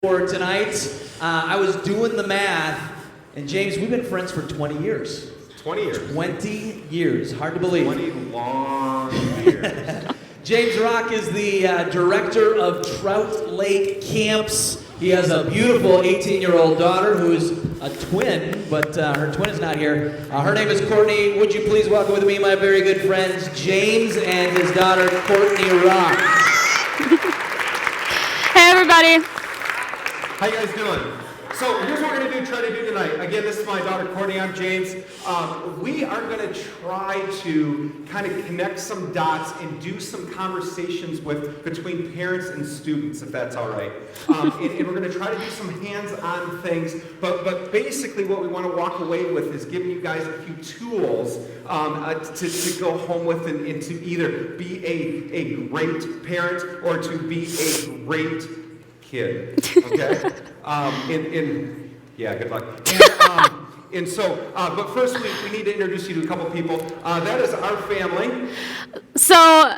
For tonight, I was doing the math, and James, we've been friends for 20 years. 20 years. 20 years. Hard to believe. 20 long years. James Rock is the director of Trout Lake Camps. He has a beautiful 18-year-old daughter who's a twin, but her twin is not here. Her name is Courtney. Would you please welcome with me my very good friends, James and his daughter, Courtney Rock. Hey, everybody. How you guys doing? So here's what we're going to try to do tonight. Again, this is my daughter, Courtney. I'm James. We are going to try to kind of connect some dots and do some conversations between parents and students, if that's all right. And we're going to try to do some hands-on things. But basically what we want to walk away with is giving you guys a few tools to go home with and to either be a great parent or to be a great kid, okay? Yeah, good luck. But first we need to introduce you to a couple people. That is our family. So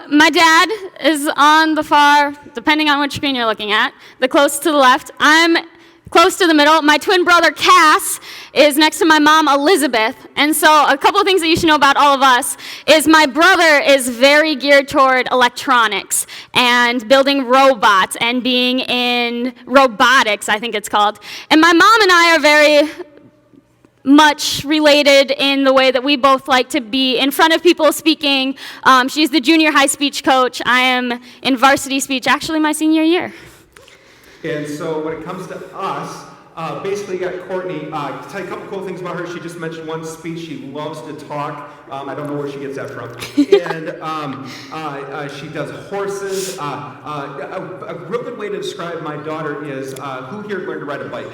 my dad is on the far, depending on which screen you're looking at, the closest to the left. I'm close to the middle. My twin brother, Cass, is next to my mom, Elizabeth. And so a couple of things that you should know about all of us is my brother is very geared toward electronics and building robots and being in robotics, I think it's called. And my mom and I are very much related in the way that we both like to be in front of people speaking. She's the junior high speech coach. I am in varsity speech, actually my senior year. And so when it comes to us, basically you got Courtney. To tell you a couple cool things about her, she just mentioned one speech. She loves to talk. I don't know where she gets that from. And she does horses. A real good way to describe my daughter is, who here learned to ride a bike?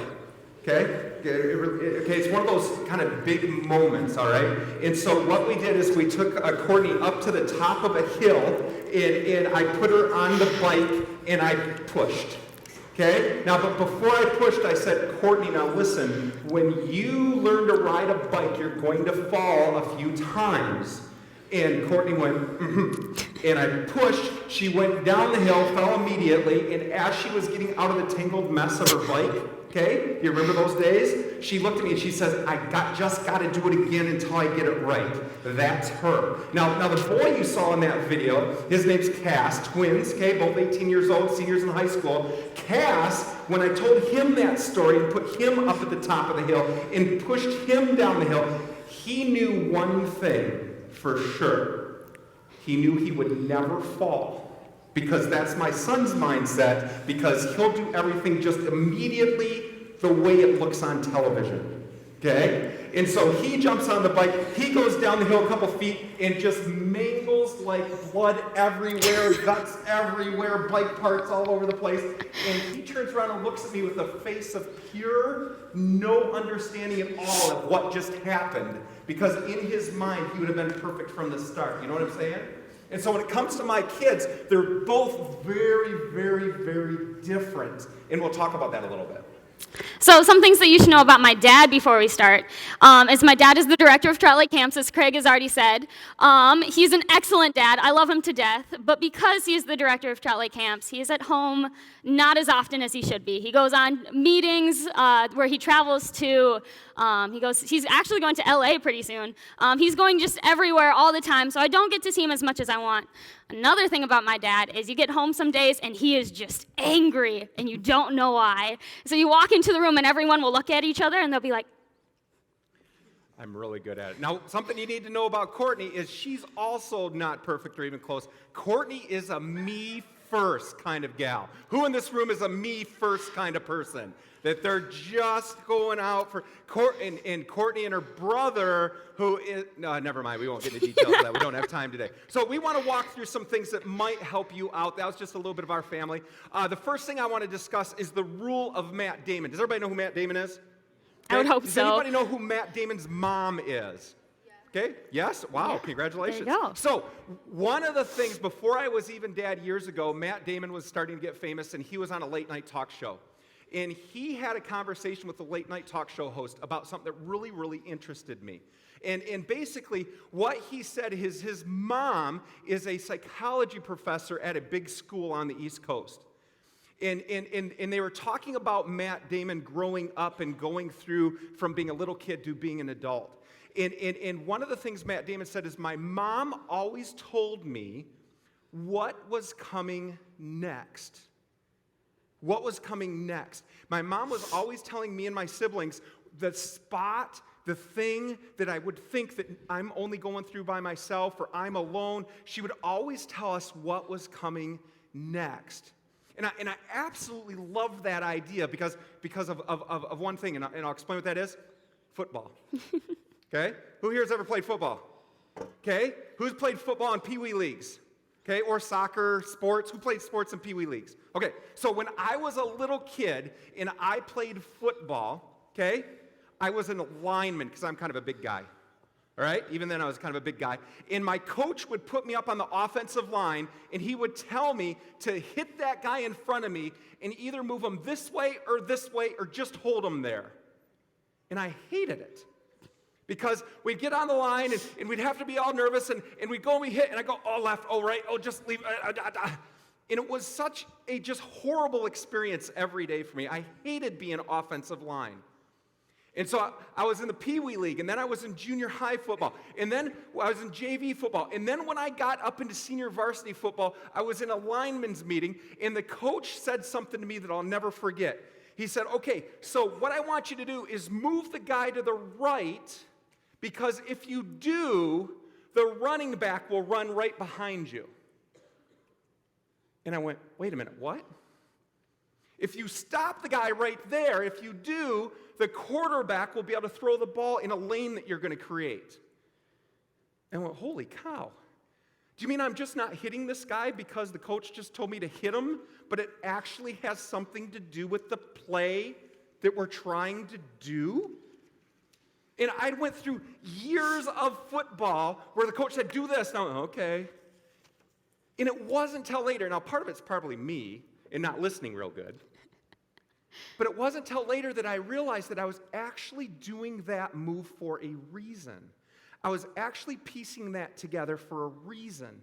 Okay, it's one of those kind of big moments, all right? And so what we did is we took Courtney up to the top of a hill, and I put her on the bike, and I pushed. Okay? Now, but before I pushed, I said, Courtney, now listen, when you learn to ride a bike, you're going to fall a few times. And Courtney went, and I pushed. She went down the hill, fell immediately, and as she was getting out of the tangled mess of her bike, okay, you remember those days? She looked at me and she says, just got to do it again until I get it right. That's her. Now the boy you saw in that video, his name's Cass, twins, okay, both 18 years old, seniors in high school. Cass, when I told him that story and put him up at the top of the hill and pushed him down the hill, he knew one thing for sure. He knew he would never fall. Because that's my son's mindset, because he'll do everything just immediately the way it looks on television, okay? And so he jumps on the bike, he goes down the hill a couple feet, and just mangles like blood everywhere, guts everywhere, bike parts all over the place, and he turns around and looks at me with a face of pure, no understanding at all of what just happened, because in his mind, he would have been perfect from the start, you know what I'm saying? And so when it comes to my kids, they're both very, very, very different. And we'll talk about that a little bit. So some things that you should know about my dad before we start is my dad is the director of Trout Lake Camps, as Craig has already said. He's an excellent dad. I love him to death. But because he's the director of Trout Lake Camps, he is at home not as often as he should be. He goes on meetings where he travels to. He's actually going to LA pretty soon. He's going just everywhere all the time, so I don't get to see him as much as I want. Another thing about my dad is you get home some days and he is just angry and you don't know why. So you walk into the room and everyone will look at each other and they'll be like, I'm really good at it. Now, something you need to know about Courtney is she's also not perfect or even close. Courtney is a me first kind of gal. Who in this room is a me first kind of person? That they're just going out for and Courtney and her brother, who is never mind, we won't get into details of that. We don't have time today. So we want to walk through some things that might help you out. That was just a little bit of our family. The first thing I want to discuss is the rule of Matt Damon. Does everybody know who Matt Damon is? I would hope Does so. anybody know who Matt Damon's mom is? Okay, yes? Wow, yeah. Congratulations. There you go. So, one of the things, before I was even dad years ago, Matt Damon was starting to get famous, and he was on a late night talk show. And he had a conversation with the late night talk show host about something that really, really interested me. And basically, what he said is his mom is a psychology professor at a big school on the East Coast. And they were talking about Matt Damon growing up and going through from being a little kid to being an adult. And one of the things Matt Damon said is, my mom always told me what was coming next. What was coming next? My mom was always telling me and my siblings the spot, the thing that I would think that I'm only going through by myself or I'm alone. She would always tell us what was coming next. And I absolutely love that idea because of one thing, and I'll explain what that is. Football. Okay? Who here has ever played football? Okay? Who's played football in Pee Wee leagues? Okay, or soccer, sports. Who played sports in Pee Wee leagues? Okay, so when I was a little kid and I played football, okay, I was an lineman because I'm kind of a big guy. All right, even then I was kind of a big guy. And my coach would put me up on the offensive line and he would tell me to hit that guy in front of me and either move him this way or just hold him there. And I hated it. Because we'd get on the line and we'd have to be all nervous and we'd go and we hit and I go, oh, left, oh, right, oh, just leave. And it was such a just horrible experience every day for me. I hated being offensive line. And so I was in the Pee Wee League, and then I was in junior high football, and then I was in JV football. And then when I got up into senior varsity football, I was in a lineman's meeting, and the coach said something to me that I'll never forget. He said, okay, so what I want you to do is move the guy to the right, because if you do, the running back will run right behind you. And I went, wait a minute, what? If you stop the guy right there, if you do, the quarterback will be able to throw the ball in a lane that you're going to create. And I went, holy cow. Do you mean I'm just not hitting this guy because the coach just told me to hit him, but it actually has something to do with the play that we're trying to do? And I went through years of football where the coach said, do this. And I went, okay. And it wasn't until later, now part of it's probably me and not listening real good, but it wasn't until later that I realized that I was actually doing that move for a reason. I was actually piecing that together for a reason.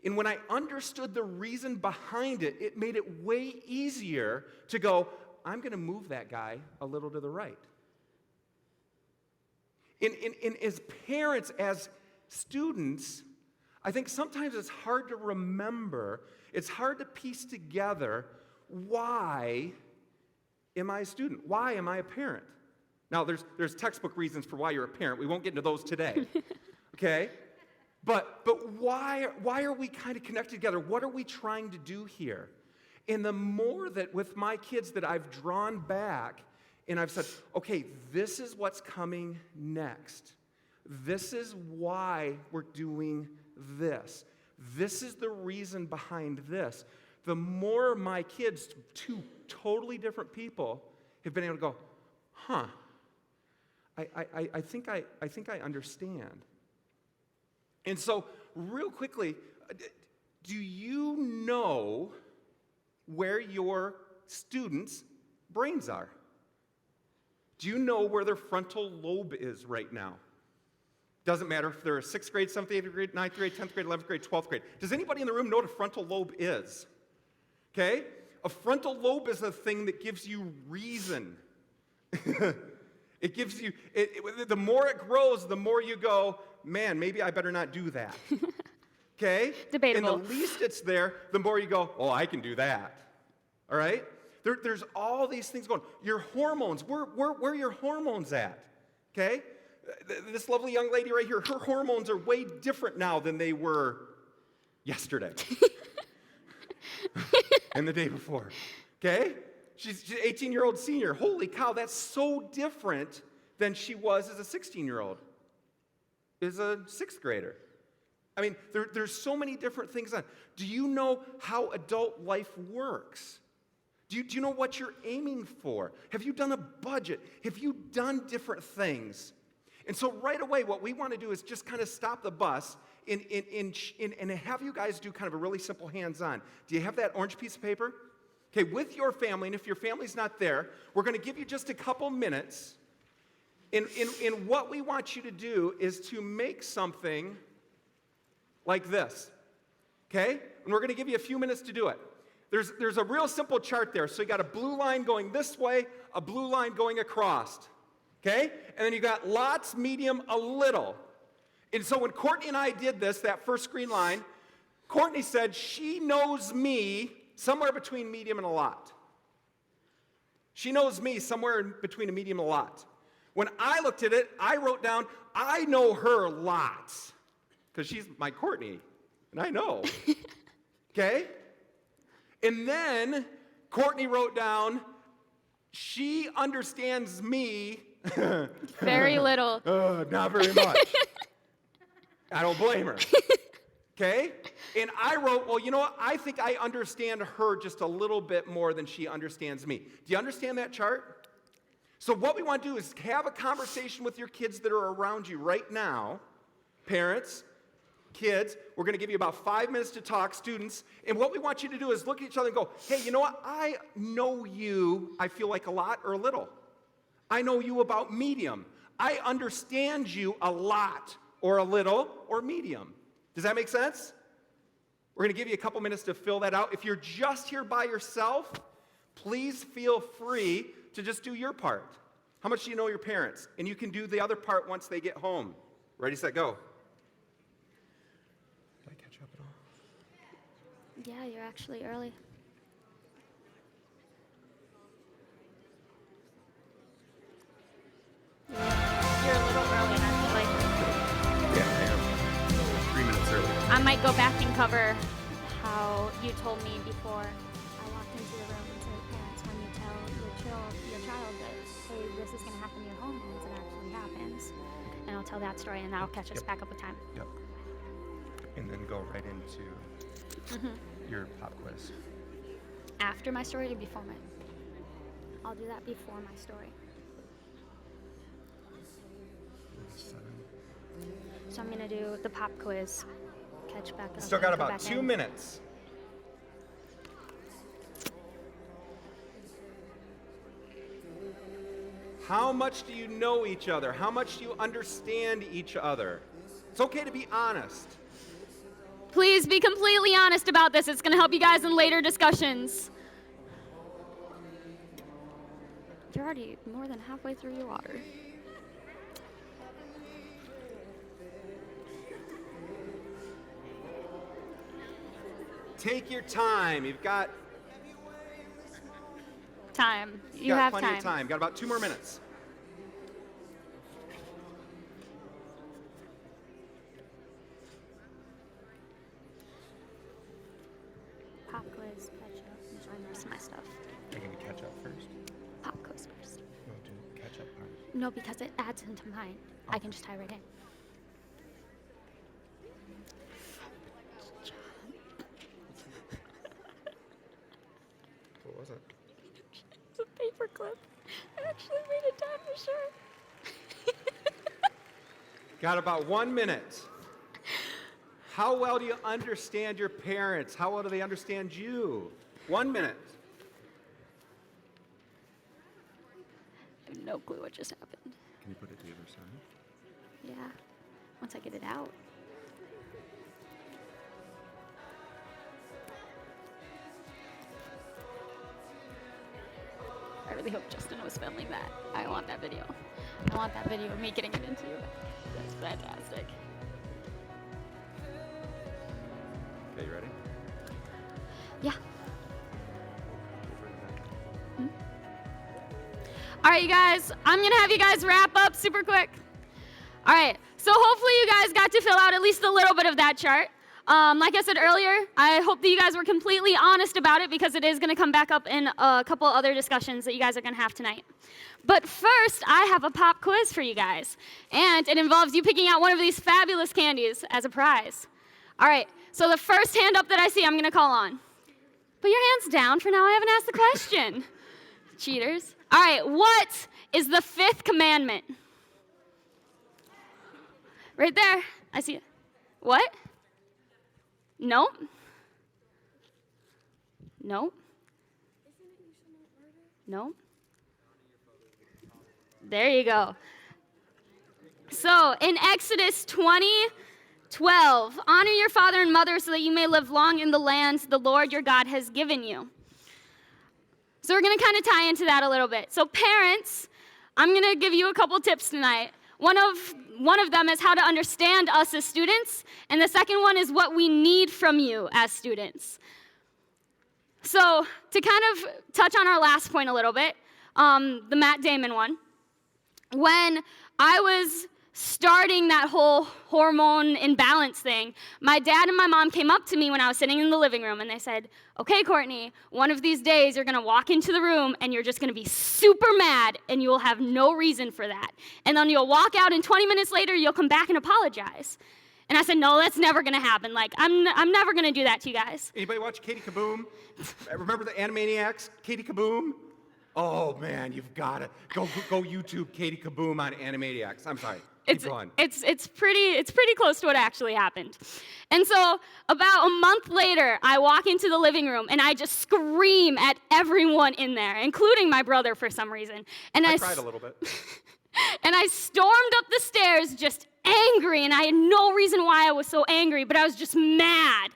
And when I understood the reason behind it, it made it way easier to go, I'm going to move that guy a little to the right. And as parents, as students, I think sometimes it's hard to remember, it's hard to piece together, why am I a student? Why am I a parent? Now, there's textbook reasons for why you're a parent. We won't get into those today, okay? But why are we kind of connected together? What are we trying to do here? And the more that with my kids that I've drawn back and I've said, okay, this is what's coming next. This is why we're doing this. This is the reason behind this. The more my kids, two totally different people, have been able to go, huh, I think I understand. And so, real quickly, do you know where your students' brains are? Do you know where their frontal lobe is right now? Doesn't matter if they're 6th grade, 7th, 8th grade, 9th grade, 10th grade, 11th grade, 12th grade. Does anybody in the room know what a frontal lobe is? Okay? A frontal lobe is a thing that gives you reason. It gives you, the more it grows, the more you go, man, maybe I better not do that. Okay? Debatable. And the least it's there, the more you go, oh, I can do that. All right? There's all these things going. Your hormones, where are your hormones at? Okay? This lovely young lady right here, her hormones are way different now than they were yesterday. And the day before. Okay? She's an 18-year-old senior. Holy cow, that's so different than she was as a 16-year-old, as a 6th grader. I mean, there's so many different things on. Do you know how adult life works? Do you know what you're aiming for? Have you done a budget? Have you done different things? And so right away, what we want to do is just kind of stop the bus and have you guys do kind of a really simple hands-on. Do you have that orange piece of paper? Okay, with your family, and if your family's not there, we're going to give you just a couple minutes. And what we want you to do is to make something like this. Okay? And we're going to give you a few minutes to do it. there's a real simple chart there. So you got a blue line going this way, a blue line going across. Okay? And then you got lots, medium, a little. And so when Courtney and I did this, that first green line, Courtney said she knows me somewhere between medium and a lot. She knows me somewhere between a medium and a lot. When I looked at it, I wrote down, I know her lots. Because she's my Courtney, and I know. Okay? And then Courtney wrote down, she understands me. Very little. Not very much. I don't blame her. Okay? And I wrote, well, you know what? I think I understand her just a little bit more than she understands me. Do you understand that chart? So what we want to do is have a conversation with your kids that are around you right now. Parents, kids, we're going to give you about 5 minutes to talk, students. And what we want you to do is look at each other and go, hey, you know what? I know you, I feel like a lot or a little. I know you about medium. I understand you a lot or a little or medium. Does that make sense? We're going to give you a couple minutes to fill that out. If you're just here by yourself, please feel free to just do your part. How much do you know your parents? And you can do the other part once they get home. Ready, set, go. Did I catch up at all? Yeah, you're actually early. You're a little early, and I feel like Yeah, I am. 3 minutes early. I might go back and cover how you told me before I walked into the room and said, parents, when you tell your child that, hey, this is going to happen in your home once it actually happens. And I'll tell that story, and that'll catch us back up with time. Yep. And then go right into your pop quiz. After my story or before my? I'll do that before my story. So I'm going to do the pop quiz, catch back up. Still got about 2 minutes. How much do you know each other? How much do you understand each other? It's okay to be honest. Please be completely honest about this. It's going to help you guys in later discussions. You're already more than halfway through your water. Take your time. You've got Time. You got have plenty time. of time. Got about 2 more minutes. Pop quiz, catch up, and join the rest of my stuff. Are you going to catch up first? Pop quiz first. No, do catch up part. No, because it adds into mine. I can just tie right in. What was it? It's a paper clip. I actually made it down for sure. Got about 1 minute. How well do you understand your parents? How well do they understand you? 1 minute. I have no clue what just happened. Can you put it to the other side? Yeah, once I get it out. I really hope Justin was filming that. I want that video. I want that video of me getting it into you. That's fantastic. Okay, you ready? Yeah. All right, you guys, I'm going to have you guys wrap up super quick. All right, so hopefully you guys got to fill out at least a little bit of that chart. Like I said earlier, I hope that you guys were completely honest about it because it is going to come back up in a couple other discussions that you guys are going to have tonight. But first, I have a pop quiz for you guys, and it involves you picking out one of these fabulous candies as a prize. All right, so the first hand up that I see, I'm going to call on. Put your hands down for now. I haven't asked the question. Cheaters. All right, what is the fifth commandment? Right there. I see it. What? Nope. Nope. Nope. There you go. So in Exodus 20, 12, honor your father and mother so that you may live long in the land the Lord your God has given you. So we're going to kind of tie into that a little bit. So parents, I'm going to give you a couple tips tonight. One of them is how to understand us as students, and the second one is what we need from you as students. So to kind of touch on our last point a little bit, the Matt Damon one, when I was starting that whole hormone imbalance thing, my dad and my mom came up to me when I was sitting in the living room, and they said, okay, Courtney, one of these days you're going to walk into the room and you're just going to be super mad and you will have no reason for that. And then you'll walk out and 20 minutes later you'll come back and apologize. And I said, no, that's never going to happen. Like, I'm never going to do that to you guys. Anybody watch Katie Kaboom? Remember the Animaniacs? Katie Kaboom? Oh man, you've got to go YouTube Katie Kaboom on Animaniacs. I'm sorry. Keep going. It's pretty close to what actually happened. And so about a month later, I walk into the living room and I just scream at everyone in there, including my brother for some reason. And I cried a little bit. And I stormed up the stairs just angry, and I had no reason why I was so angry, but I was just mad.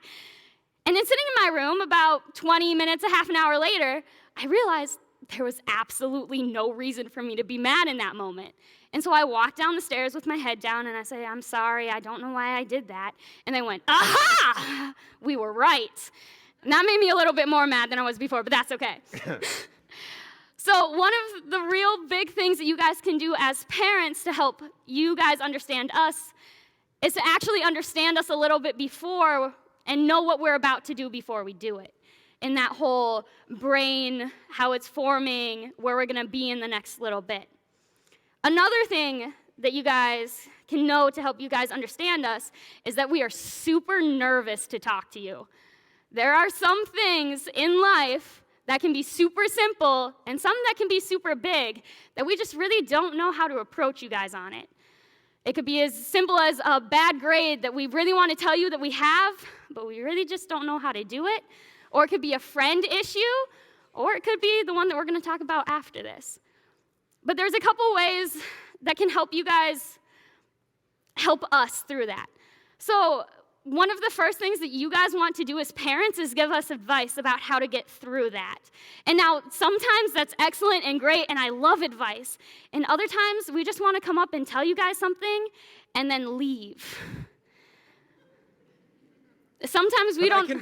And then sitting in my room about 20 minutes, a half an hour later, I realized there was absolutely no reason for me to be mad in that moment. And so I walked down the stairs with my head down and I said, I'm sorry, I don't know why I did that. And they went, aha, we were right. And that made me a little bit more mad than I was before, but that's okay. So one of the real big things that you guys can do as parents to help you guys understand us is to actually understand us a little bit before and know what we're about to do before we do it. In that whole brain, how it's forming, where we're going to be in the next little bit. Another thing that you guys can know to help you guys understand us is that we are super nervous to talk to you. There are some things in life that can be super simple and some that can be super big that we just really don't know how to approach you guys on it. It could be as simple as a bad grade that we really want to tell you that we have, but we really just don't know how to do it. Or it could be a friend issue, or it could be the one that we're going to talk about after this. But there's a couple ways that can help you guys help us through that. So one of the first things that you guys want to do as parents is give us advice about how to get through that. And now, sometimes that's excellent and great, and I love advice. And other times, we just want to come up and tell you guys something and then leave. Sometimes we don't. I can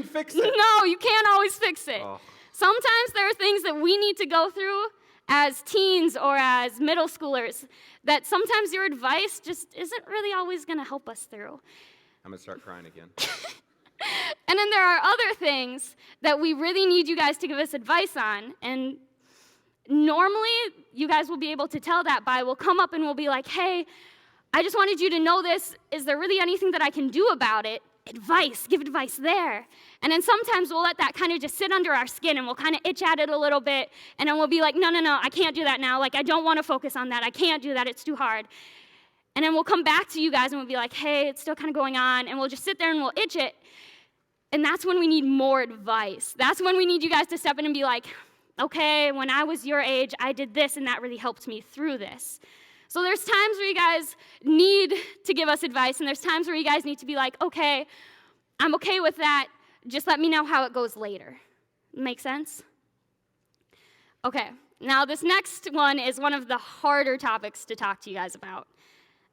fix it. No, you can't always fix it. Oh. Sometimes there are things that we need to go through as teens or as middle schoolers that sometimes your advice just isn't really always going to help us through. I'm going to start crying again. And then there are other things that we really need you guys to give us advice on. And normally, you guys will be able to tell that by we'll come up and we'll be like, hey, I just wanted you to know this. Is there really anything that I can do about it? Advice, give advice there. And then sometimes we'll let that kind of just sit under our skin and we'll kind of itch at it a little bit. And then we'll be like, no, I can't do that now. Like, I don't want to focus on that. I can't do that. It's too hard. And then we'll come back to you guys and we'll be like, hey, it's still kind of going on. And we'll just sit there and we'll itch it. And that's when we need more advice. That's when we need you guys to step in and be like, okay, when I was your age, I did this and that really helped me through this. So there's times where you guys need to give us advice, and there's times where you guys need to be like, okay, I'm okay with that. Just let me know how it goes later. Make sense? Okay, now this next one is one of the harder topics to talk to you guys about.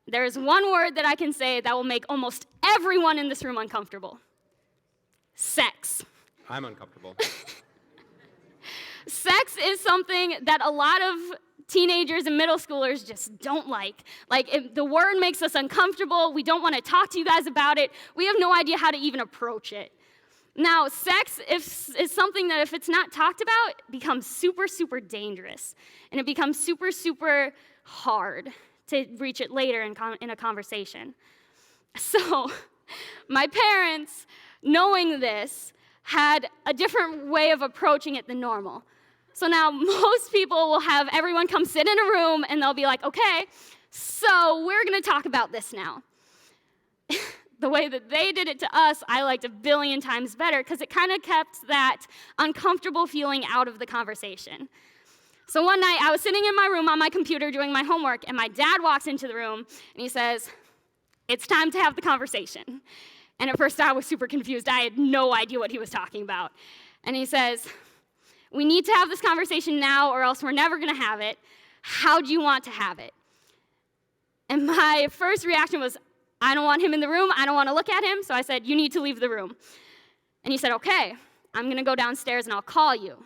There's one word that I can say that will make almost everyone in this room uncomfortable. Sex. I'm uncomfortable. Sex is something that a lot of teenagers and middle schoolers just don't like. Like, if the word makes us uncomfortable, we don't want to talk to you guys about it, we have no idea how to even approach it. Now, sex is something that if it's not talked about, it becomes super, super dangerous. And it becomes super, super hard to reach it later in a conversation. So, my parents, knowing this, had a different way of approaching it than normal. So now most people will have everyone come sit in a room and they'll be like, okay, so we're going to talk about this now. The way that they did it to us, I liked 1 billion times better because it kind of kept that uncomfortable feeling out of the conversation. So one night I was sitting in my room on my computer doing my homework and my dad walks into the room and he says, it's time to have the conversation. And at first I was super confused. I had no idea what he was talking about. And he says, we need to have this conversation now or else we're never going to have it. How do you want to have it? And my first reaction was, I don't want him in the room. I don't want to look at him. So I said, you need to leave the room. And he said, okay, I'm going to go downstairs and I'll call you.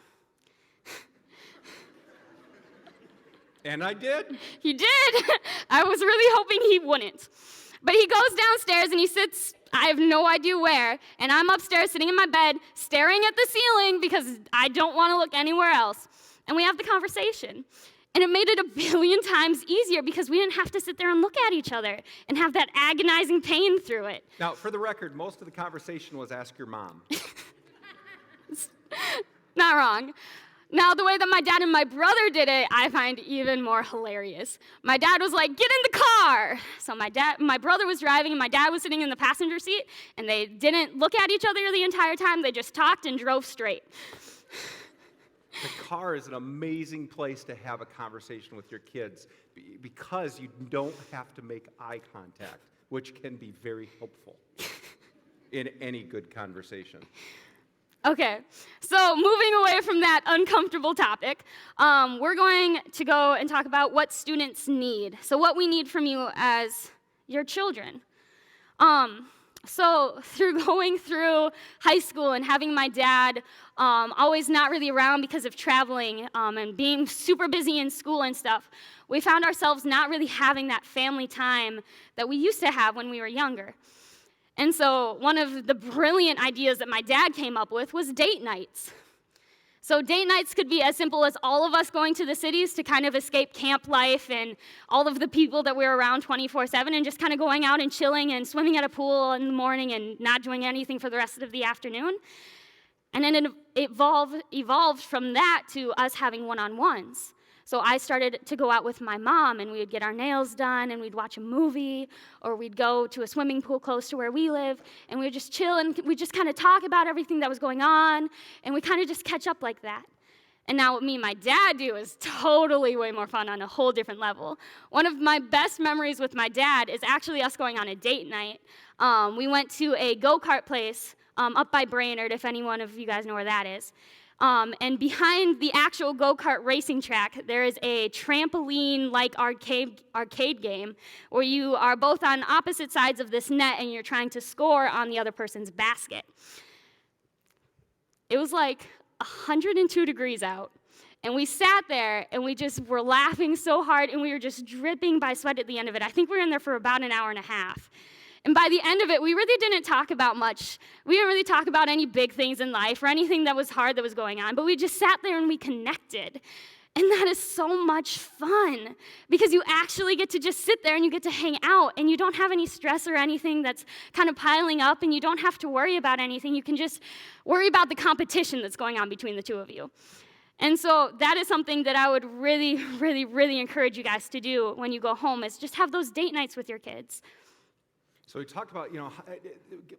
And I did. He did. I was really hoping he wouldn't. But he goes downstairs and he sits, I have no idea where, and I'm upstairs sitting in my bed staring at the ceiling because I don't want to look anywhere else. And we have the conversation. And it made it a billion times easier because we didn't have to sit there and look at each other and have that agonizing pain through it. Now, for the record, most of the conversation was ask your mom. Not wrong. Now, the way that my dad and my brother did it, I find even more hilarious. My dad was like, get in the car. So my brother was driving and my dad was sitting in the passenger seat, and they didn't look at each other the entire time. They just talked and drove straight. The car is an amazing place to have a conversation with your kids because you don't have to make eye contact, which can be very helpful in any good conversation. Okay, so moving away from that uncomfortable topic, we're going to go and talk about what students need. So what we need from you as your children. So through going through high school and having my dad always not really around because of traveling and being super busy in school and stuff, we found ourselves not really having that family time that we used to have when we were younger. And so one of the brilliant ideas that my dad came up with was date nights. So date nights could be as simple as all of us going to the cities to kind of escape camp life and all of the people that we're around 24/7 and just kind of going out and chilling and swimming at a pool in the morning and not doing anything for the rest of the afternoon. And then it evolved from that to us having one-on-ones. So I started to go out with my mom, and we would get our nails done, and we'd watch a movie, or we'd go to a swimming pool close to where we live, and we would just chill, and we'd just kind of talk about everything that was going on, and we kind of just catch up like that. And now what me and my dad do is totally way more fun on a whole different level. One of my best memories with my dad is actually us going on a date night. We went to a go-kart place up by Brainerd, if any one of you guys know where that is. And behind the actual go-kart racing track, there is a trampoline-like arcade game where you are both on opposite sides of this net and you're trying to score on the other person's basket. It was like 102 degrees out, and we sat there and we just were laughing so hard and we were just dripping by sweat at the end of it. I think we were in there for about an hour and a half. And by the end of it, we really didn't talk about much. We didn't really talk about any big things in life or anything that was hard that was going on, but we just sat there and we connected. And that is so much fun because you actually get to just sit there and you get to hang out and you don't have any stress or anything that's kind of piling up and you don't have to worry about anything. You can just worry about the competition that's going on between the two of you. And so that is something that I would really, really, really encourage you guys to do when you go home is just have those date nights with your kids. So we talked about,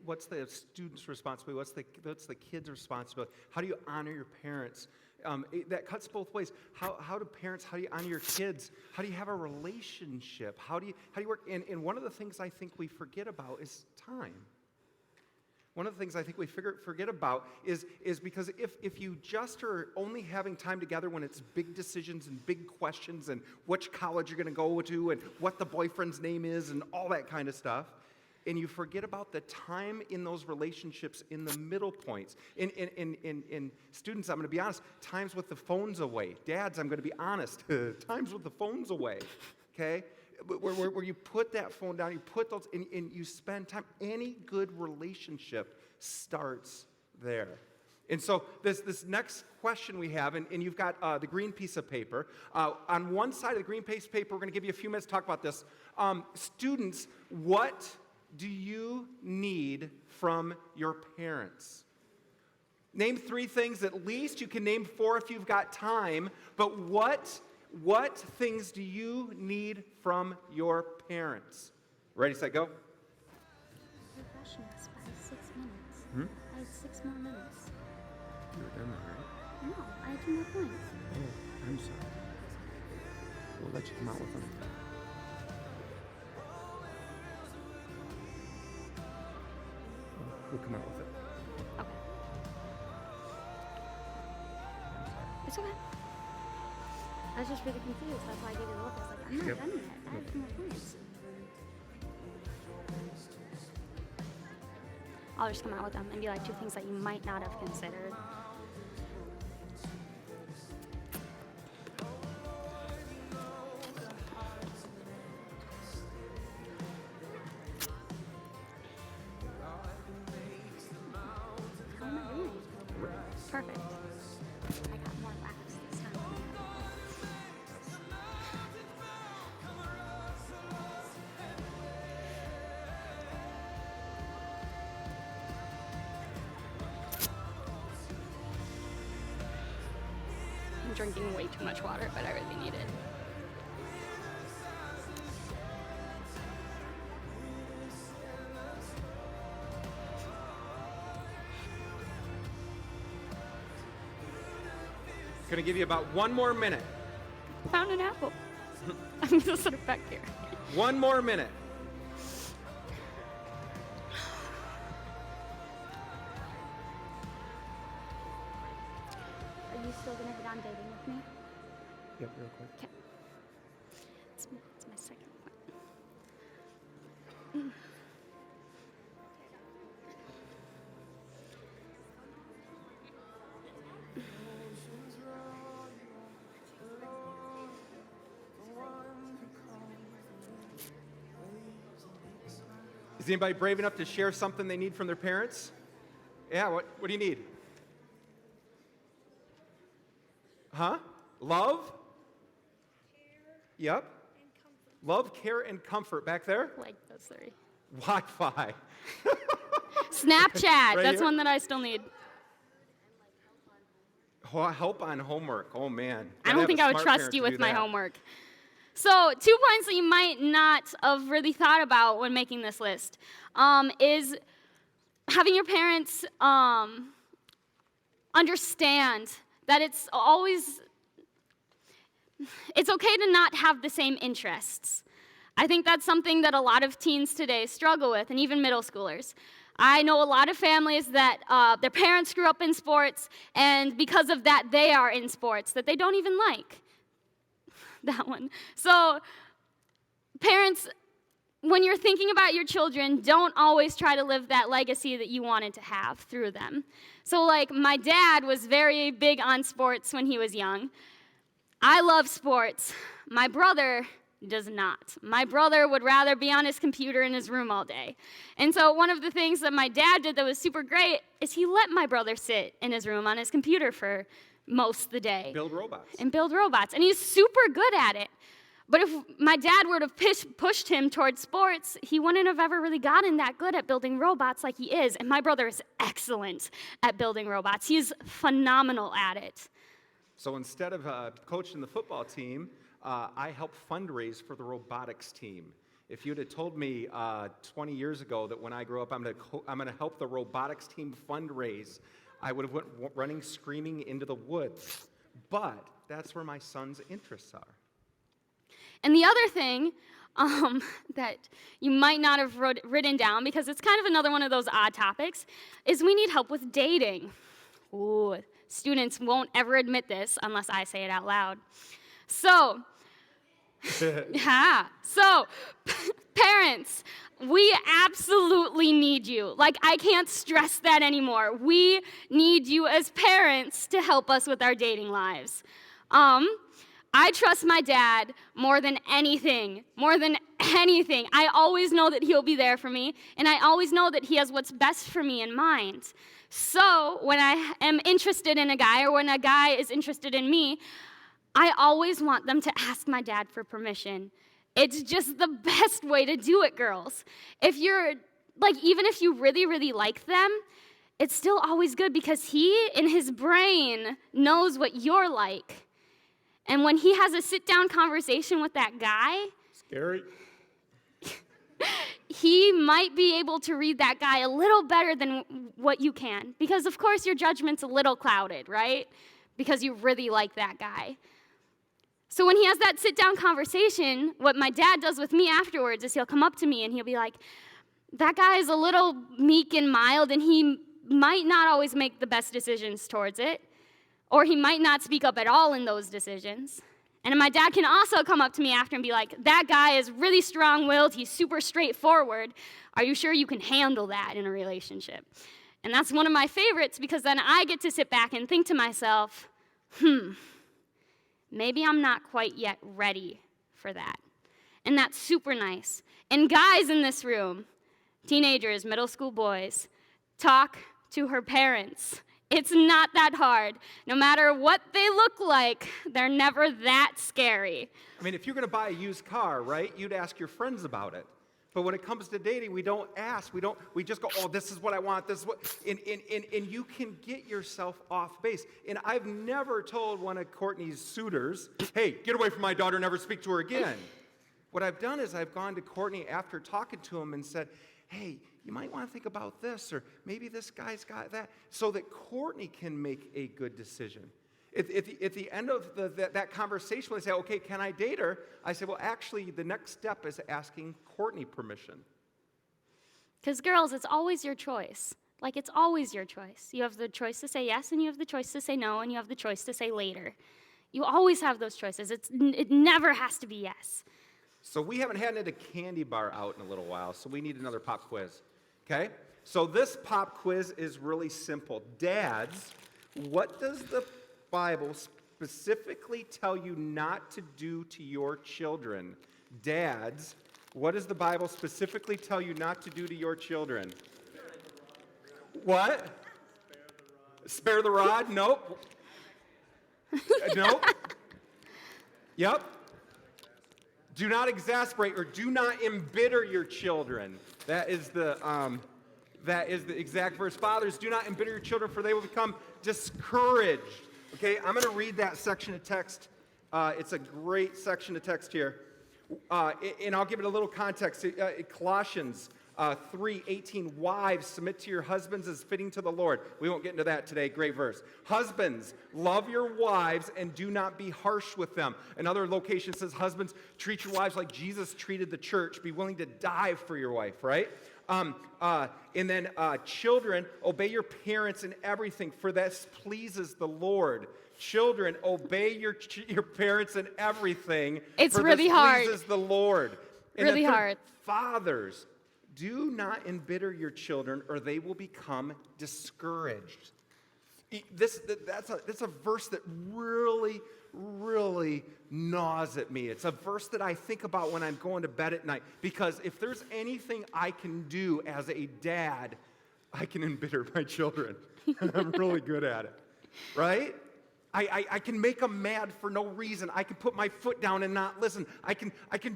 what's the student's responsibility, what's the kid's responsibility? How do you honor your parents? That cuts both ways. How do you honor your kids? How do you have a relationship? How do you work? And one of the things I think we forget about is time. One of the things I think we forget about is because if you just are only having time together when it's big decisions and big questions and which college you're going to go to and what the boyfriend's name is and all that kind of stuff, and you forget about the time in those relationships in the middle points. In students, I'm going to be honest, times with the phones away. Dads, I'm going to be honest, times with the phones away, okay? Where you put that phone down, you put those, and you spend time. Any good relationship starts there. And so this next question we have, and you've got the green piece of paper. On one side of the green piece of paper, we're going to give you a few minutes to talk about this. Students, what do you need from your parents? Name 3 things at least. You can name 4 if you've got time. But what things do you need from your parents? Ready, set, go. Refreshing us by 6 minutes. I had 6 more minutes. You were done that, right? No, I had 2 more points. Oh, I'm sorry. We'll let you come out with them. We'll come out with it. Okay. It's okay. I was just really confused. That's why I gave you the look. I was like, I'm not Yep. done yet. I have 2 more points. I'll just come out with them and be like 2 things that you might not have considered. How am I doing? Perfect. I got more laughs this time. I'm drinking way too much water, but I really need it. Gonna give you about 1 more minute. Found an apple. I'm gonna sit it back here. 1 more minute. Are you still gonna hit on dating with me? Yep, real quick. Okay. It's my second point. Is anybody brave enough to share something they need from their parents? Yeah, what do you need? Huh? Love? Yep. Love, care, and comfort. Back there? Like those 3. Wi-Fi. Snapchat. Right That's here? one that I still need. Help on homework. Oh, man. I Gotta don't have think a I would smart trust parent you to do with my that. homework. So, 2 points that you might not have really thought about when making this list is having your parents understand that it's okay to not have the same interests. I think that's something that a lot of teens today struggle with, and even middle schoolers. I know a lot of families that their parents grew up in sports, and because of that, they are in sports that they don't even like. That one. So, parents, when you're thinking about your children, don't always try to live that legacy that you wanted to have through them. So, like, my dad was very big on sports when he was young. I love sports. My brother does not. My brother would rather be on his computer in his room all day. And so one of the things that my dad did that was super great is he let my brother sit in his room on his computer for most of the day. Build robots. And build robots. And he's super good at it. But if my dad would have pushed him towards sports, he wouldn't have ever really gotten that good at building robots like he is. And my brother is excellent at building robots. He's phenomenal at it. So instead of coaching the football team, I help fundraise for the robotics team. If you'd have told me 20 years ago that when I grow up I'm going to help the robotics team fundraise, I would have went running screaming into the woods. But that's where my son's interests are. And the other thing that you might not have written down, because it's kind of another one of those odd topics, is we need help with dating. Ooh, students won't ever admit this unless I say it out loud. So, yeah. So, parents, we absolutely need you. Like, I can't stress that anymore. We need you as parents to help us with our dating lives. I trust my dad more than anything. More than anything. I always know that he'll be there for me, and I always know that he has what's best for me in mind. So, when I am interested in a guy, or when a guy is interested in me, I always want them to ask my dad for permission. It's just the best way to do it, girls. If you're, like, even if you really, really like them, it's still always good because he, in his brain, knows what you're like. And when he has a sit-down conversation with that guy, Scary. he might be able to read that guy a little better than what you can. Because, of course, your judgment's a little clouded, right? Because you really like that guy. So when he has that sit-down conversation, what my dad does with me afterwards is he'll come up to me and he'll be like, that guy is a little meek and mild, and he might not always make the best decisions towards it, or he might not speak up at all in those decisions. And my dad can also come up to me after and be like, that guy is really strong-willed, he's super straightforward. Are you sure you can handle that in a relationship? And that's one of my favorites, because then I get to sit back and think to myself, maybe I'm not quite yet ready for that. And that's super nice. And guys in this room, teenagers, middle school boys, talk to her parents. It's not that hard. No matter what they look like, they're never that scary. I mean, if you're going to buy a used car, right, you'd ask your friends about it. But when it comes to dating, we don't ask. We just go, oh, this is what I want. This is what, and you can get yourself off base. And I've never told one of Courtney's suitors, hey, get away from my daughter, never speak to her again. What I've done is I've gone to Courtney after talking to him and said, hey, you might want to think about this, or maybe this guy's got that, so that Courtney can make a good decision. At the end of that conversation, when they say, okay, can I date her? I say, well, actually, the next step is asking Courtney permission. Because girls, it's always your choice. Like, it's always your choice. You have the choice to say yes, and you have the choice to say no, and you have the choice to say later. You always have those choices. It never has to be yes. So we haven't had a candy bar out in a little while, so we need another pop quiz, okay? So this pop quiz is really simple. Dads, what does the Bible specifically tell you not to do to your children? Dads, what does the Bible specifically tell you not to do to your children? What? Spare the rod? Nope. Nope. Yep. Do not exasperate or do not embitter your children. That is the exact verse. Fathers, do not embitter your children, for they will become discouraged. Okay, I'm going to read that section of text. It's a great section of text here. And I'll give it a little context. Colossians 3:18, wives, submit to your husbands as fitting to the Lord. We won't get into that today. Great verse. Husbands, love your wives and do not be harsh with them. Another location says, husbands, treat your wives like Jesus treated the church. Be willing to die for your wife, right? And then children, obey your parents in everything, for this pleases the Lord. Children, obey your parents in everything. It's for really this hard. Pleases the Lord. And really then hard. Fathers, do not embitter your children, or they will become discouraged. That's a verse that really, really gnaws at me. It's a verse that I think about when I'm going to bed at night, because if there's anything I can do as a dad, I can embitter my children. I'm really good at it, right? I can make them mad for no reason. I can put my foot down and not listen. I can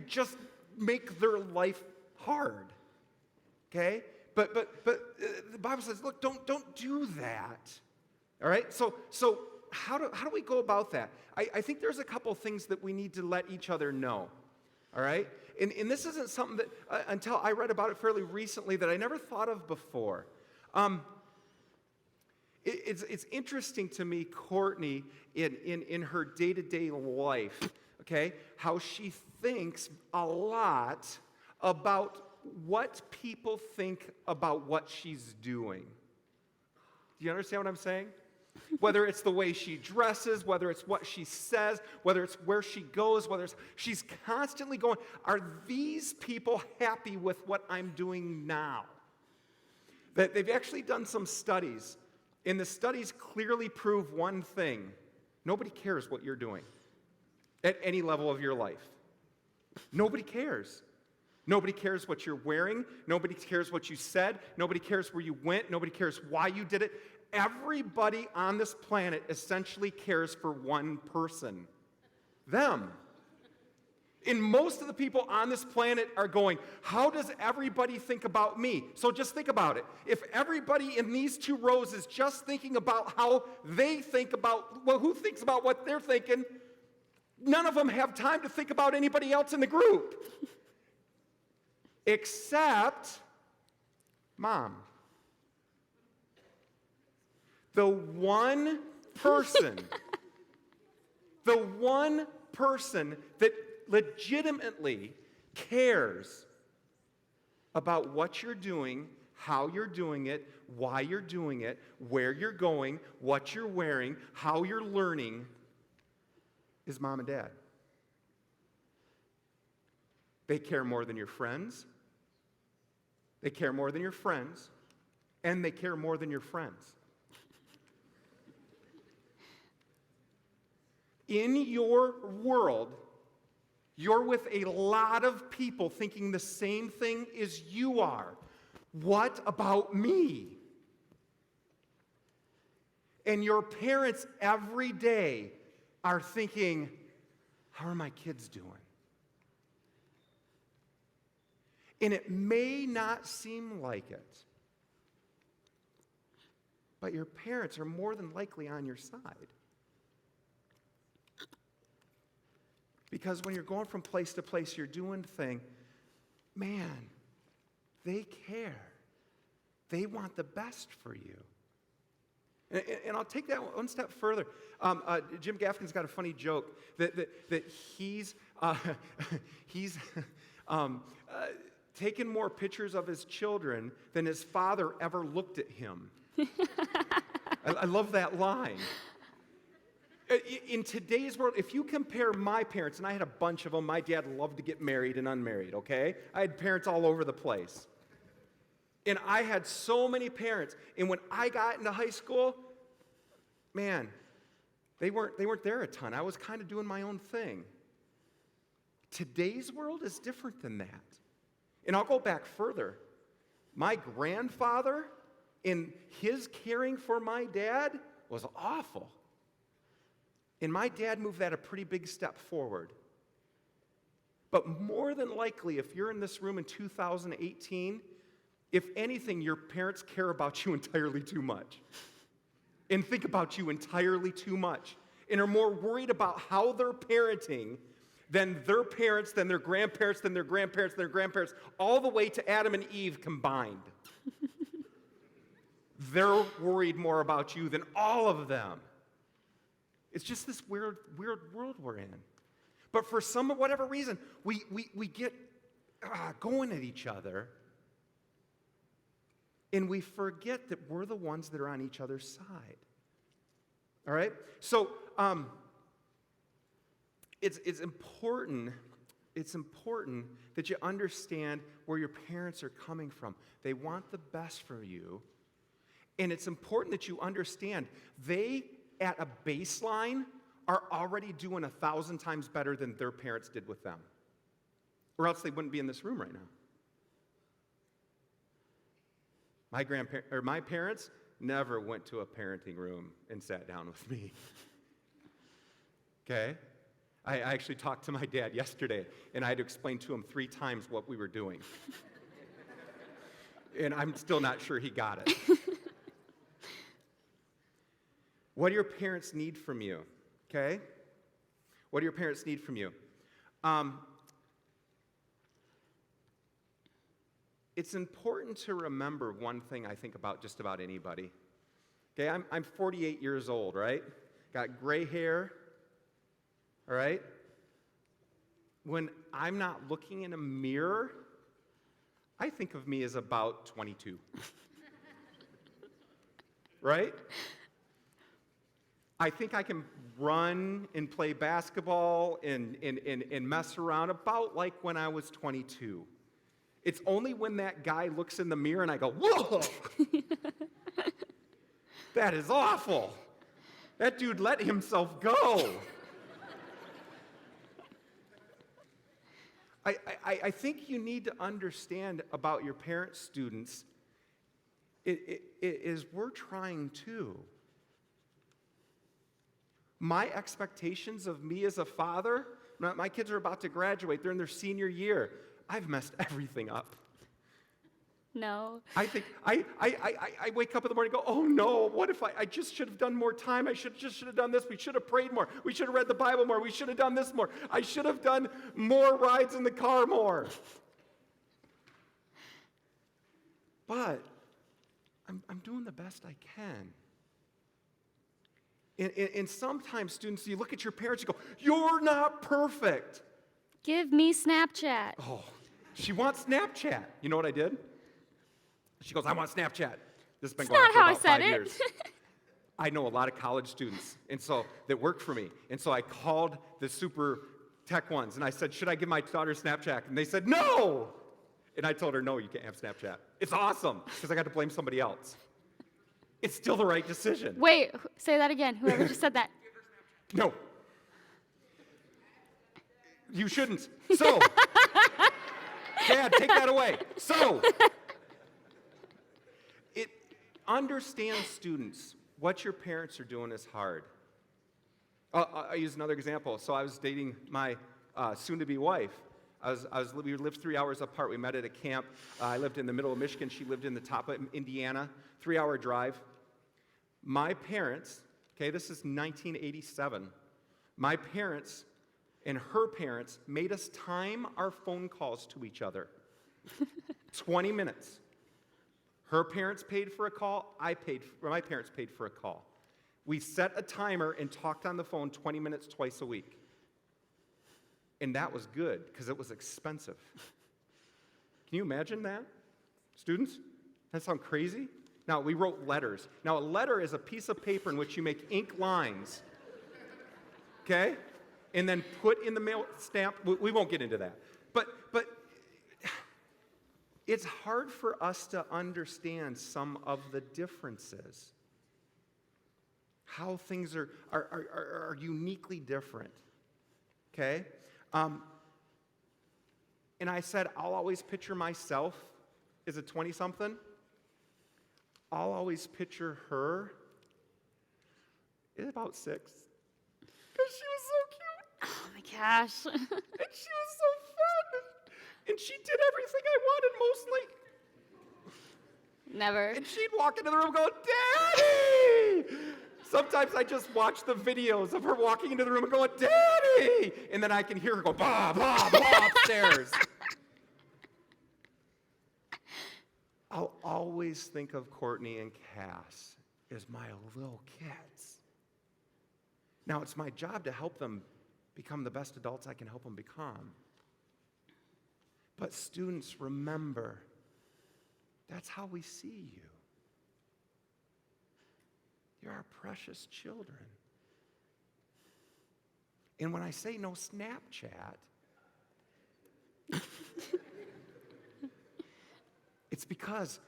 just make their life hard. Okay? But the Bible says, look, don't do that. All right? So how do we go about that? I think there's a couple things that we need to let each other know. All right? And this isn't something that, until I read about it fairly recently, that I never thought of before. It's interesting to me, Courtney, in her day-to-day life, okay, how she thinks a lot about what people think about what she's doing. Do you understand what I'm saying? Whether it's the way she dresses, whether it's what she says, whether it's where she goes, she's constantly going, are these people happy with what I'm doing now? That they've actually done some studies, and the studies clearly prove one thing. Nobody cares what you're doing at any level of your life. Nobody cares. Nobody cares what you're wearing. Nobody cares what you said. Nobody cares where you went. Nobody cares why you did it. Everybody on this planet essentially cares for one person. Them. And most of the people on this planet are going, how does everybody think about me? So just think about it. If everybody in these two rows is just thinking about how they think about, well, who thinks about what they're thinking, none of them have time to think about anybody else in the group. Except Mom. The one person that legitimately cares about what you're doing, how you're doing it, why you're doing it, where you're going, what you're wearing, how you're learning, is mom and dad. They care more than your friends. They care more than your friends. And they care more than your friends. In your world, you're with a lot of people thinking the same thing as you are. What about me? And your parents every day are thinking, how are my kids doing? And it may not seem like it, but your parents are more than likely on your side. Because when you're going from place to place, you're doing thing, man, they care. They want the best for you. And I'll take that one step further. Jim Gaffigan's got a funny joke that he's taken more pictures of his children than his father ever looked at him. I love that line. In today's world, if you compare my parents, and I had a bunch of them, my dad loved to get married and unmarried, okay? I had parents all over the place. And I had so many parents. And when I got into high school, man, they weren't there a ton. I was kind of doing my own thing. Today's world is different than that. And I'll go back further. My grandfather, in his caring for my dad, was awful. And my dad moved that a pretty big step forward. But more than likely, if you're in this room in 2018, if anything, your parents care about you entirely too much. And think about you entirely too much. And are more worried about how they're parenting than their parents, than their grandparents, than their grandparents, than their grandparents, all the way to Adam and Eve combined. They're worried more about you than all of them. It's just this weird world we're in. But for whatever reason, we get going at each other, and we forget that we're the ones that are on each other's side. All right? So it's important that you understand where your parents are coming from. They want the best for you. And it's important that you understand they, at a baseline, are already doing 1,000 times better than their parents did with them. Or else they wouldn't be in this room right now. My parents never went to a parenting room and sat down with me. Okay? I actually talked to my dad yesterday, and I had to explain to him 3 times what we were doing. And I'm still not sure he got it. What do your parents need from you? Okay? What do your parents need from you? It's important to remember one thing I think about just about anybody. Okay, I'm 48 years old, right? Got gray hair, all right? When I'm not looking in a mirror, I think of me as about 22. Right? I think I can run and play basketball and mess around about like when I was 22. It's only when that guy looks in the mirror and I go, whoa! That is awful. That dude let himself go. I think you need to understand about your parents, students, is we're trying too. My expectations of me as a father, my kids are about to graduate, they're in their senior year. I've messed everything up. No. I think, I wake up in the morning and go, oh no, what if I just should have done more time? I should have done this. We should have prayed more. We should have read the Bible more. We should have done this more. I should have done more rides in the car more. But I'm doing the best I can. And sometimes, students, you look at your parents and go, you're not perfect. Give me Snapchat. Oh, She wants Snapchat. You know what I did? She goes, I want Snapchat. This has been It's going on not for how I about said 5 it. years. I know a lot of college students, and so that work for me. And so I called the super tech ones, and I said, should I give my daughter Snapchat? And they said, no! And I told her, no, you can't have Snapchat. It's awesome, because I got to blame somebody else. It's still the right decision. Wait, say that again. Whoever just said that. No. You shouldn't. So, Dad, take that away. So, understand, students, what your parents are doing is hard. I'll use another example. So I was dating my soon-to-be wife. We lived 3 hours apart. We met at a camp. I lived in the middle of Michigan. She lived in the top of Indiana. 3-hour drive. My parents, okay, this is 1987. My parents and her parents made us time our phone calls to each other. 20 minutes. Her parents paid for a call. My parents paid for a call. We set a timer and talked on the phone 20 minutes twice a week. And that was good because it was expensive. Can you imagine that? Students? That sound crazy? Now, we wrote letters. Now, a letter is a piece of paper in which you make ink lines, okay? And then put in the mail stamp. We won't get into that. But it's hard for us to understand some of the differences. How things are uniquely different, okay? And I said, I'll always picture myself as a 20-something. I'll always picture her at about 6. Because she was so cute. Oh my gosh. And she was so fun. And she did everything I wanted mostly. Never. And she'd walk into the room going, Daddy! Sometimes I just watch the videos of her walking into the room and going, Daddy! And then I can hear her go, blah, blah, blah, upstairs. I'll always think of Courtney and Cass as my little kids. Now, it's my job to help them become the best adults I can help them become. But students, remember, that's how we see you. You're our precious children. And when I say no Snapchat, it's because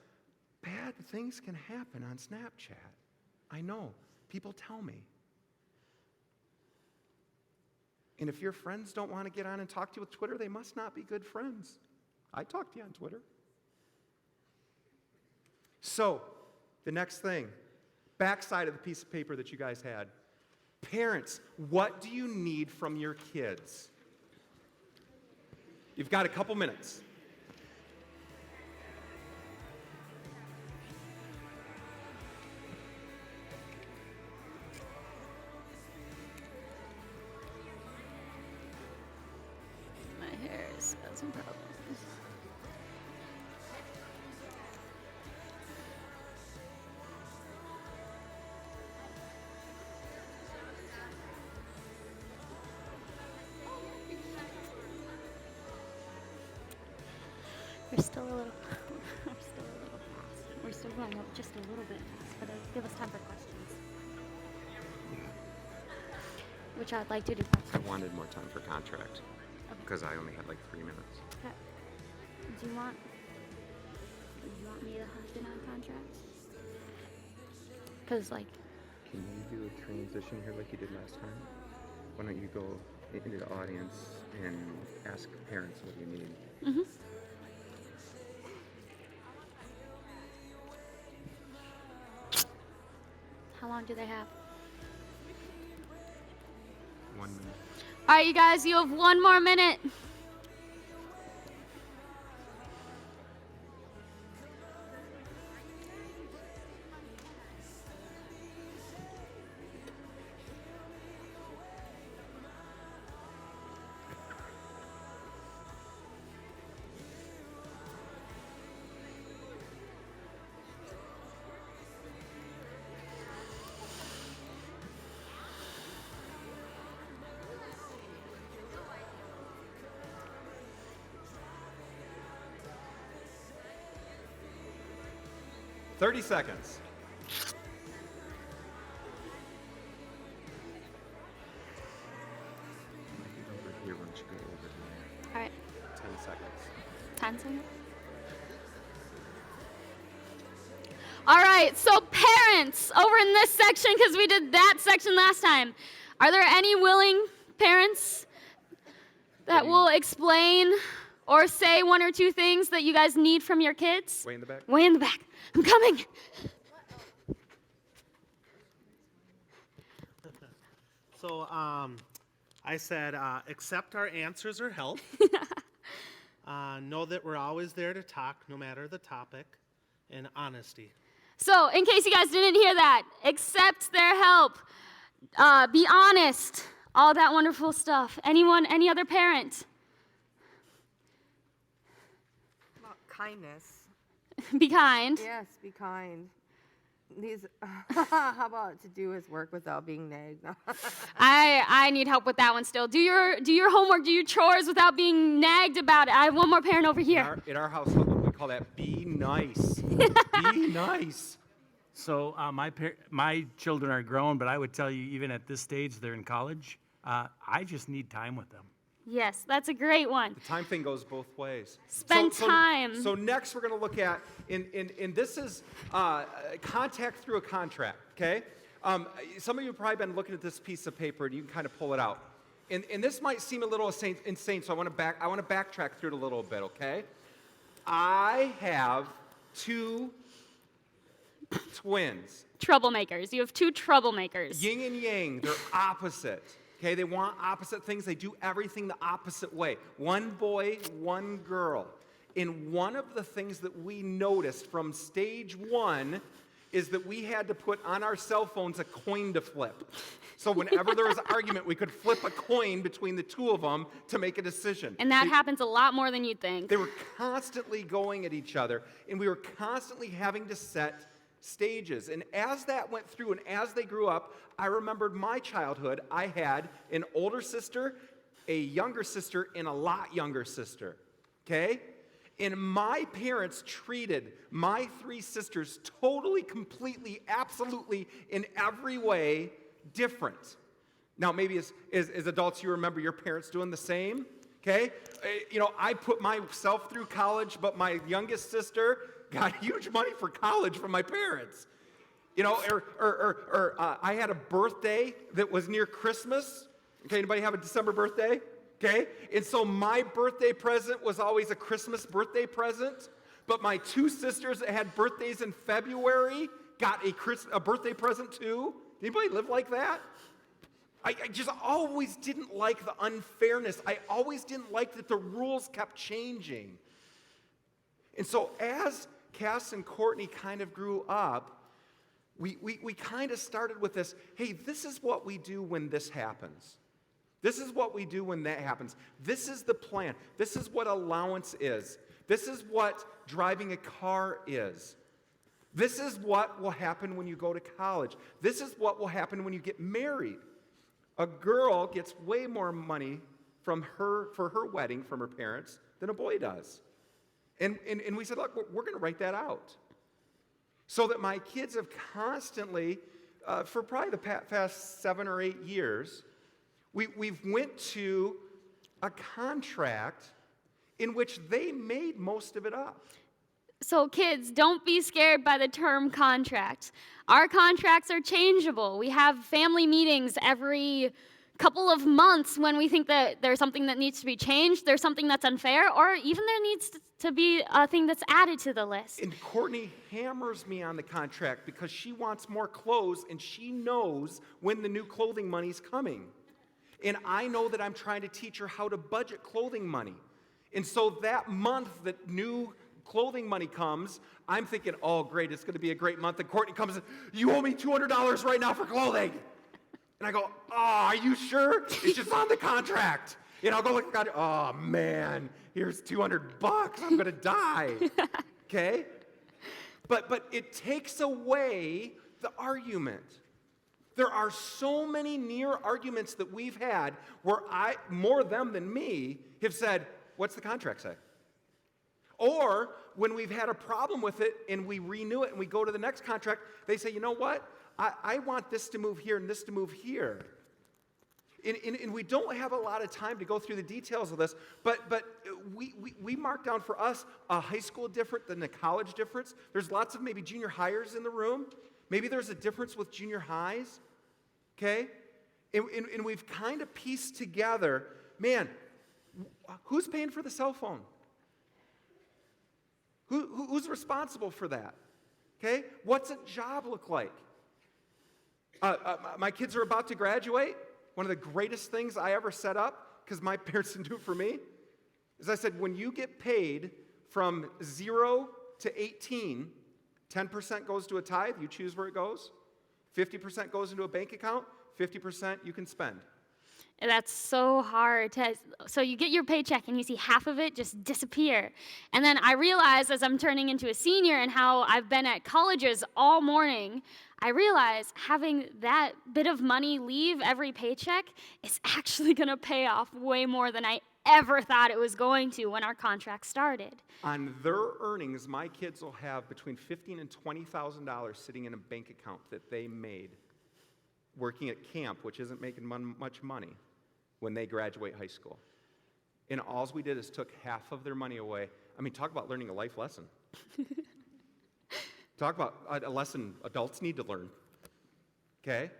bad things can happen on Snapchat. I know. People tell me. And if your friends don't want to get on and talk to you with Twitter, they must not be good friends. I talk to you on Twitter. So, the next thing, backside of the piece of paper that you guys had. Parents, what do you need from your kids? You've got a couple minutes. My hair has got some problems. We're still a little fast. We're still going up just a little bit fast, but it'll give us time for questions. Which I'd like to do first. I wanted more time for contract because I only had like 3 minutes. Okay. Do you want me to have been on contract? Because, like, Can you do a transition here like you did last time? Why don't you go into the audience and ask parents what you need? how long do they have? 1 minute. All right, you guys, you have 1 more minute. 30 seconds. Over here, why don't you go over here? All right, 10 seconds. 10 seconds. All right, so parents, over in this section, because we did that section last time, are there any willing parents that will explain or say one or two things that you guys need from your kids? Way in the back. Way in the back. I'm coming. So I said, accept our answers or help. Know that we're always there to talk, no matter the topic, and honesty. So, in case you guys didn't hear that, accept their help. Be honest. All that wonderful stuff. Anyone, any other parent? About kindness. Be kind. Yes, be kind. These, how about to do his work without being nagged? I need help with that one still. Do your homework, do your chores without being nagged about it. I have one more parent over here. In our household, we call that be nice. Be nice. So my children are grown, but I would tell you, even at this stage, they're in college. I just need time with them. Yes, that's a great one. The time thing goes both ways. Spend time. So next we're going to look at, and this is contact through a contract, okay? Some of you have probably been looking at this piece of paper, and you can kind of pull it out. And this might seem a little insane, so I want to backtrack through it a little bit, okay? I have 2 twins. Troublemakers. You have 2 troublemakers. Yin and yang, they're opposite. Okay, they want opposite things. They do everything the opposite way. One boy, one girl. And one of the things that we noticed from stage 1 is that we had to put on our cell phones a coin to flip. So whenever there was an argument, we could flip a coin between the 2 of them to make a decision. And that happens a lot more than you'd think. They were constantly going at each other, and we were constantly having to set stages. And as that went through and as they grew up, I remembered my childhood. I had an older sister, a younger sister, and a lot younger sister. Okay? And my parents treated my 3 sisters totally, completely, absolutely, in every way different. Now, maybe as adults, you remember your parents doing the same. Okay? You know, I put myself through college, but my youngest sister got huge money for college from my parents. You know, I had a birthday that was near Christmas. Okay, anybody have a December birthday? Okay, and so my birthday present was always a Christmas birthday present, but my 2 sisters that had birthdays in February got a birthday present too. Anybody live like that? I just always didn't like the unfairness. I always didn't like that the rules kept changing. And so as Cass and Courtney kind of grew up, we kind of started with this, hey, this is what we do when this happens. This is what we do when that happens. This is the plan. This is what allowance is. This is what driving a car is. This is what will happen when you go to college. This is what will happen when you get married. A girl gets way more money for her wedding from her parents than a boy does. And we said, look, we're going to write that out. So that my kids have constantly, for probably the past 7 or 8 years, we've went to a contract in which they made most of it up. So kids, don't be scared by the term contract. Our contracts are changeable. We have family meetings every couple of months when we think that there's something that needs to be changed, there's something that's unfair, or even there needs to be a thing that's added to the list. And Courtney hammers me on the contract because she wants more clothes and she knows when the new clothing money's coming. And I know that I'm trying to teach her how to budget clothing money. And so that month that new clothing money comes, I'm thinking, oh, great, it's going to be a great month. And Courtney comes and, you owe me $200 right now for clothing. And I go, oh, are you sure? It's just on the contract. And I'll go look at it, oh, man, here's $200. I'm going to die. Okay? But it takes away the argument. There are so many near arguments that we've had where more them than me have said, what's the contract say? Or when we've had a problem with it and we renew it and we go to the next contract, they say, you know what? I want this to move here and this to move here. And we don't have a lot of time to go through the details of this, but we mark down for us a high school different than a college difference. There's lots of maybe junior hires in the room. Maybe there's a difference with junior highs, okay? And we've kind of pieced together, man, who's paying for the cell phone? Who's responsible for that? Okay? What's a job look like? My kids are about to graduate. One of the greatest things I ever set up, because my parents didn't do it for me, is I said, when you get paid from 0 to 18, 10% goes to a tithe, you choose where it goes. 50% goes into a bank account, 50% you can spend. That's so hard. So you get your paycheck and you see half of it just disappear. And then I realize as I'm turning into a senior and how I've been at colleges all morning, I realize having that bit of money leave every paycheck is actually going to pay off way more than I ever thought it was going to when our contract started. On their earnings, my kids will have between $15,000 and $20,000 sitting in a bank account that they made working at camp, which isn't making much money, when they graduate high school. And all we did is took half of their money away. I mean, talk about learning a life lesson. Talk about a lesson adults need to learn, okay?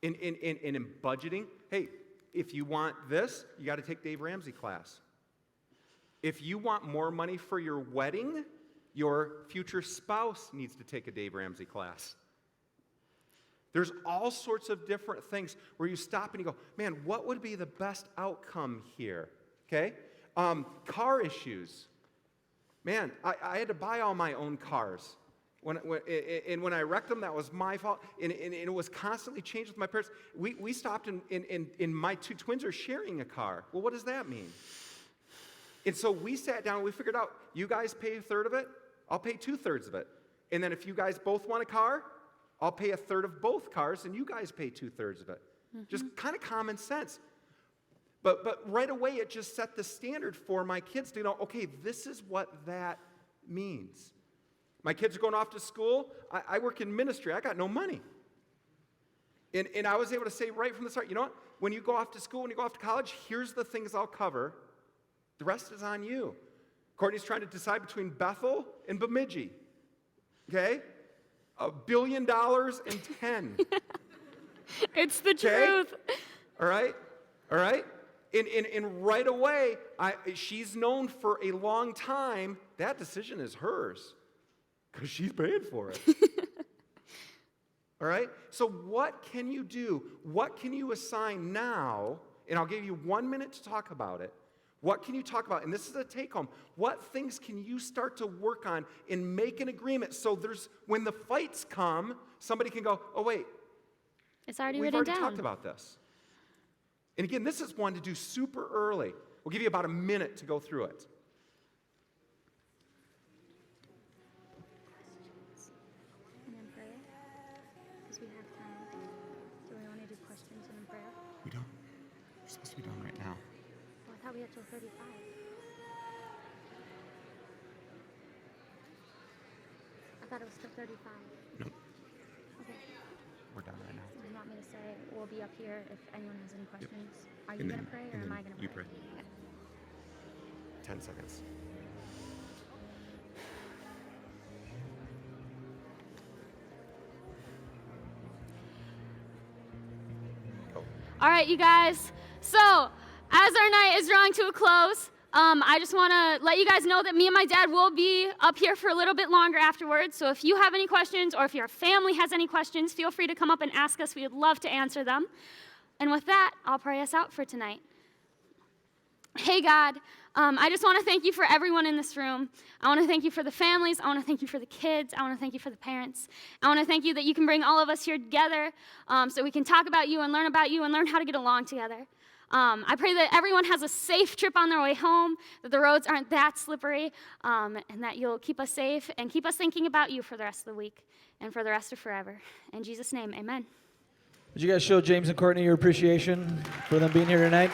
In budgeting, hey, if you want this, you got to take Dave Ramsey class. If you want more money for your wedding, your future spouse needs to take a Dave Ramsey class. There's all sorts of different things where you stop and you go, man, what would be the best outcome here? Okay? Car issues. Man, I had to buy all my own cars. When I wrecked them, that was my fault. And it was constantly changed with my parents. We stopped and my two twins are sharing a car. Well, what does that mean? And so we sat down and we figured out, you guys pay a third of it, I'll pay 2/3 of it. And then if you guys both want a car, I'll pay a third of both cars, and you guys pay 2/3 of it. Mm-hmm. Just kind of common sense. But right away, it just set the standard for my kids to know, okay, this is what that means. My kids are going off to school. I work in ministry. I got no money. And I was able to say right from the start, you know what? When you go off to school, when you go off to college, here's the things I'll cover. The rest is on you. Courtney's trying to decide between Bethel and Bemidji. Okay? $1 billion and 10. It's the truth. All right? All right? And right away, she's known for a long time, that decision is hers because she's paying for it. All right? So what can you do? What can you assign now? And I'll give you 1 minute to talk about it. What can you talk about? And this is a take-home. What things can you start to work on and make an agreement so when the fights come, somebody can go, oh, wait. It's already We've written already down. talked about this. And again, this is one to do super early. We'll give you about a minute to go through it. And then prayer, because we have time. Do we want to do questions and then prayer? We don't. We're supposed to be done right now. Well, I thought we had till 35. I thought it was till 35. No, Okay. we're done right now. You want me to say we'll be up here if anyone has any questions? Are you And going to then- pray or and am then I going to you pray? pray. Okay. 10 seconds. Go. All right, you guys. So, as our night is drawing to a close, I just want to let you guys know that me and my dad will be up here for a little bit longer afterwards. So if you have any questions or if your family has any questions, feel free to come up and ask us. We would love to answer them. And with that, I'll pray us out for tonight. Hey, God, I just want to thank you for everyone in this room. I want to thank you for the families. I want to thank you for the kids. I want to thank you for the parents. I want to thank you that you can bring all of us here together so we can talk about you and learn how to get along together. I pray that everyone has a safe trip on their way home, that the roads aren't that slippery, and that you'll keep us safe and keep us thinking about you for the rest of the week and for the rest of forever. In Jesus' name, amen. Would you guys show James and Courtney your appreciation for them being here tonight?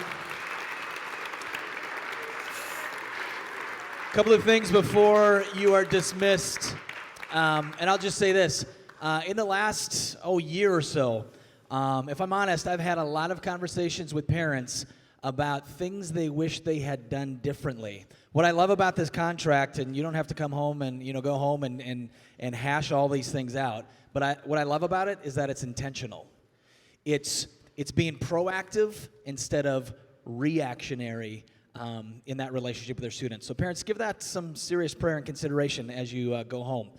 Couple of things before you are dismissed. And I'll just say this. In the last, year or so, if I'm honest, I've had a lot of conversations with parents about things they wish they had done differently. What I love about this contract, and you don't have to come home and go home and hash all these things out, but what I love about it is that it's intentional. It's being proactive instead of reactionary in that relationship with their students. So parents, give that some serious prayer and consideration as you go home.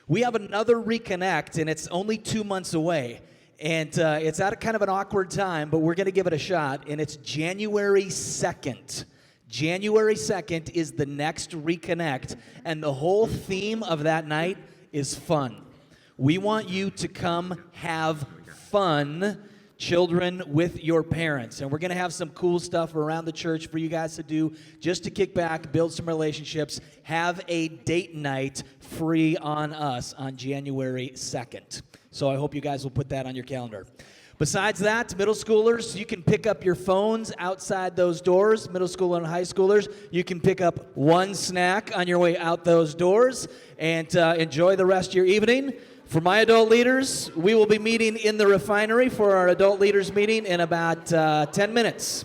We have another ReConnect, and it's only 2 months away. And it's at a kind of an awkward time, but we're going to give it a shot, and it's January 2nd. January 2nd is the next ReConnect, and the whole theme of that night is fun. We want you to come have fun, children, with your parents. And we're going to have some cool stuff around the church for you guys to do just to kick back, build some relationships, have a date night free on us on January 2nd. So I hope you guys will put that on your calendar. Besides that, middle schoolers, you can pick up your phones outside those doors. Middle school and high schoolers, you can pick up one snack on your way out those doors and enjoy the rest of your evening. For my adult leaders, we will be meeting in the refinery for our adult leaders meeting in about 10 minutes.